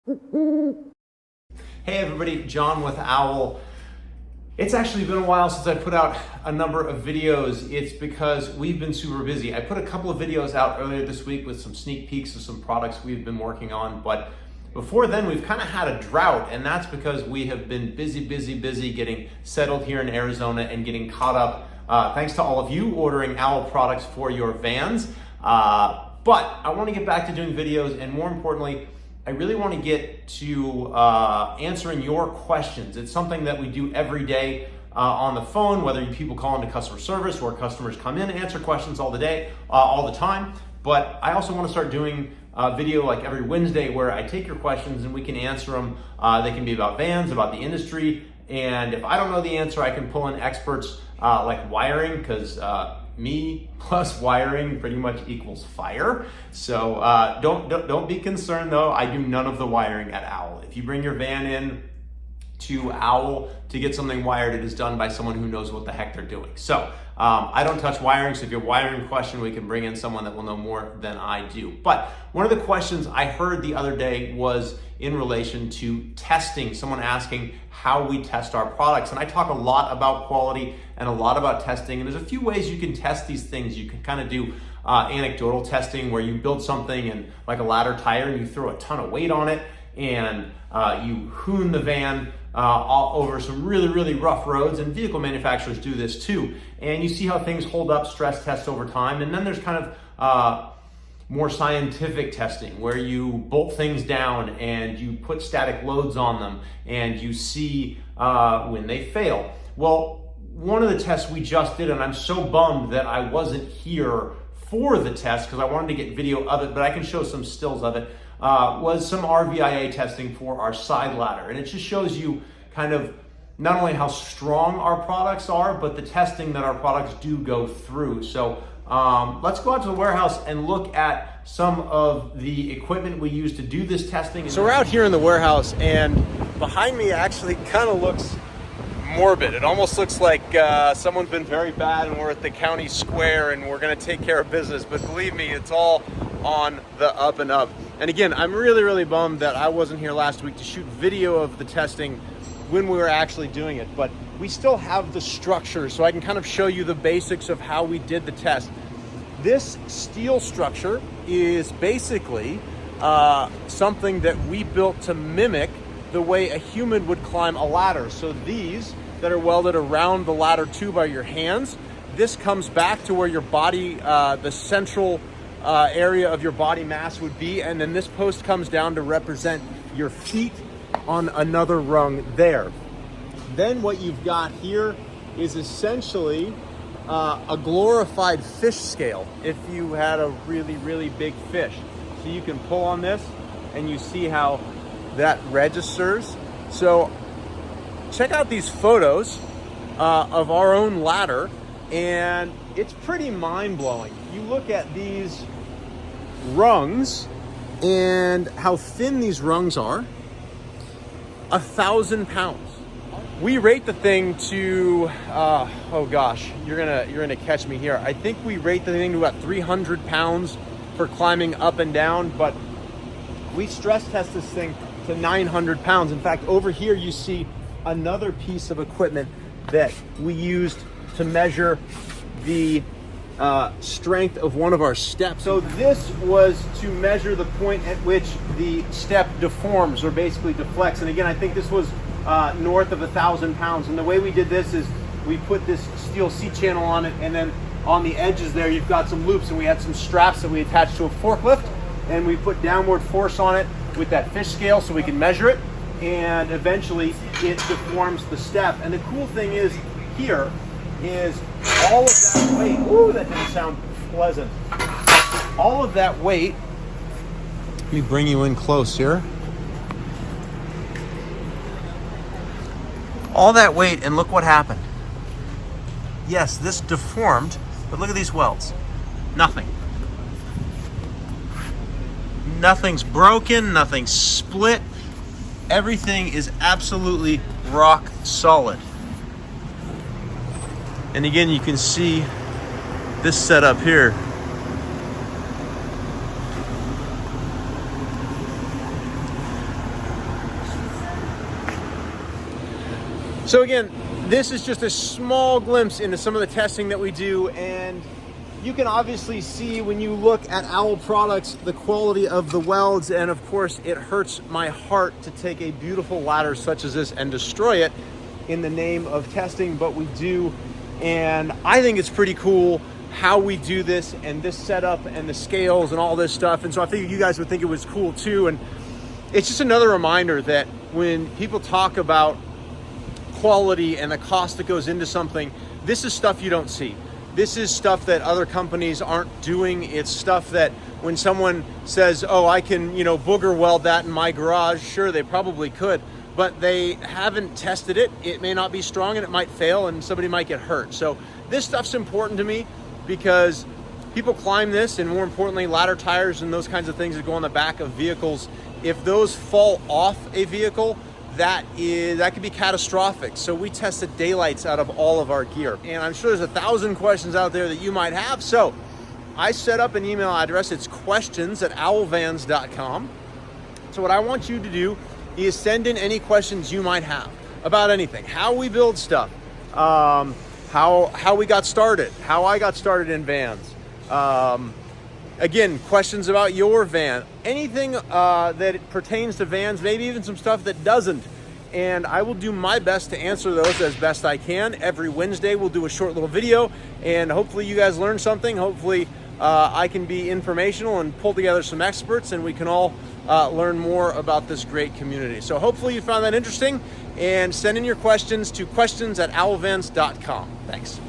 Hey everybody, John with Owl. It's actually been a while since I put out a number of videos. It's because we've been super busy. I put a couple of videos out earlier this week with some sneak peeks of some products we've been working on, but before then we've kind of had a drought, and that's because we have been busy getting settled here in Arizona and getting caught up thanks to all of you ordering Owl products for your vans. But I want to get back to doing videos, and more importantly, I really want to get to answering your questions. It's something that we do every day on the phone, whether people call into customer service or customers come in and answer questions all the time. But I also want to start doing video like every Wednesday where I take your questions and we can answer them. They can be about vans, about the industry, and if I don't know the answer, I can pull in experts like wiring, because me plus wiring pretty much equals fire. So don't be concerned though. I do none of the wiring at Owl. If you bring your van in to Owl to get something wired, it is done by someone who knows what the heck they're doing. So I don't touch wiring. So if you have a wiring question, we can bring in someone that will know more than I do. But one of the questions I heard the other day was in relation to testing. Someone asking how we test our products. And I talk a lot about quality and a lot about testing. And there's a few ways you can test these things. You can kind of do anecdotal testing where you build something and like a ladder tire and you throw a ton of weight on it and you hoon the van all over some really rough roads, and vehicle manufacturers do this too. And you see how things hold up, stress test over time. And then there's kind of more scientific testing where you bolt things down and you put static loads on them and you see when they fail. Well, one of the tests we just did, and I'm so bummed that I wasn't here for the test because I wanted to get video of it, but I can show some stills of it, was some RVIA testing for our side ladder. And it just shows you kind of not only how strong our products are, but the testing that our products do go through. So let's go out to the warehouse and look at some of the equipment we use to do this testing. So we're out here in the warehouse, and behind me actually kind of looks morbid. It almost looks like someone's been very bad and we're at the county square and we're gonna take care of business. But believe me, it's all on the up and up. And again, I'm really bummed that I wasn't here last week to shoot video of the testing when we were actually doing it. But we still have the structure, so I can kind of show you the basics of how we did the test. This steel structure is basically something that we built to mimic the way a human would climb a ladder. So these that are welded around the ladder tube are your hands. This comes back to where your body, the central area of your body mass would be, and then this post comes down to represent your feet on another rung there. Then what you've got here is essentially a glorified fish scale if you had a really big fish. So you can pull on this and you see how that registers. So check out these photos of our own ladder, and it's pretty mind-blowing. You look at these rungs and how thin these rungs are. 1,000 pounds. We rate the thing to oh gosh, you're gonna catch me here. I think we rate the thing to about 300 pounds for climbing up and down, but we stress test this thing to 900 pounds. In fact, over here you see another piece of equipment that we used to measure the strength of one of our steps. So this was to measure the point at which the step deforms or basically deflects. And again, I think this was north of 1,000 pounds. And the way we did this is we put this steel seat channel on it, and then on the edges there you've got some loops, and we had some straps that we attached to a forklift, and we put downward force on it with that fish scale so we can measure it, and eventually it deforms the step. And the cool thing is here is all of that weight. Ooh, that didn't sound pleasant. All of that weight, let me bring you in close here. All that weight, and look what happened. Yes, this deformed, but look at these welds. Nothing. Nothing's broken, nothing's split. Everything is absolutely rock solid. And again, you can see this setup here. So again, this is just a small glimpse into some of the testing that we do, and you can obviously see when you look at OWL products the quality of the welds, and of course it hurts my heart to take a beautiful ladder such as this and destroy it in the name of testing, but we do. And I think it's pretty cool how we do this and this setup and the scales and all this stuff, and so I figured you guys would think it was cool too. And it's just another reminder that when people talk about quality and the cost that goes into something, this is stuff you don't see. This is stuff that other companies aren't doing. It's stuff that when someone says, oh, I can, booger weld that in my garage, sure, they probably could, but they haven't tested it. It may not be strong and it might fail and somebody might get hurt. So this stuff's important to me because people climb this, and more importantly, ladder tires and those kinds of things that go on the back of vehicles. If those fall off a vehicle, that could be catastrophic. So we test the daylights out of all of our gear. And I'm sure there's 1,000 questions out there that you might have. So I set up an email address. It's questions@owlvans.com. So what I want you to do is send in any questions you might have about anything, how we build stuff, how we got started, how I got started in vans. Again, questions about your van, anything that pertains to vans, maybe even some stuff that doesn't. And I will do my best to answer those as best I can. Every Wednesday, we'll do a short little video, and hopefully you guys learn something. Hopefully I can be informational and pull together some experts, and we can all learn more about this great community. So hopefully you found that interesting, and send in your questions to questions@owlvans.com. Thanks.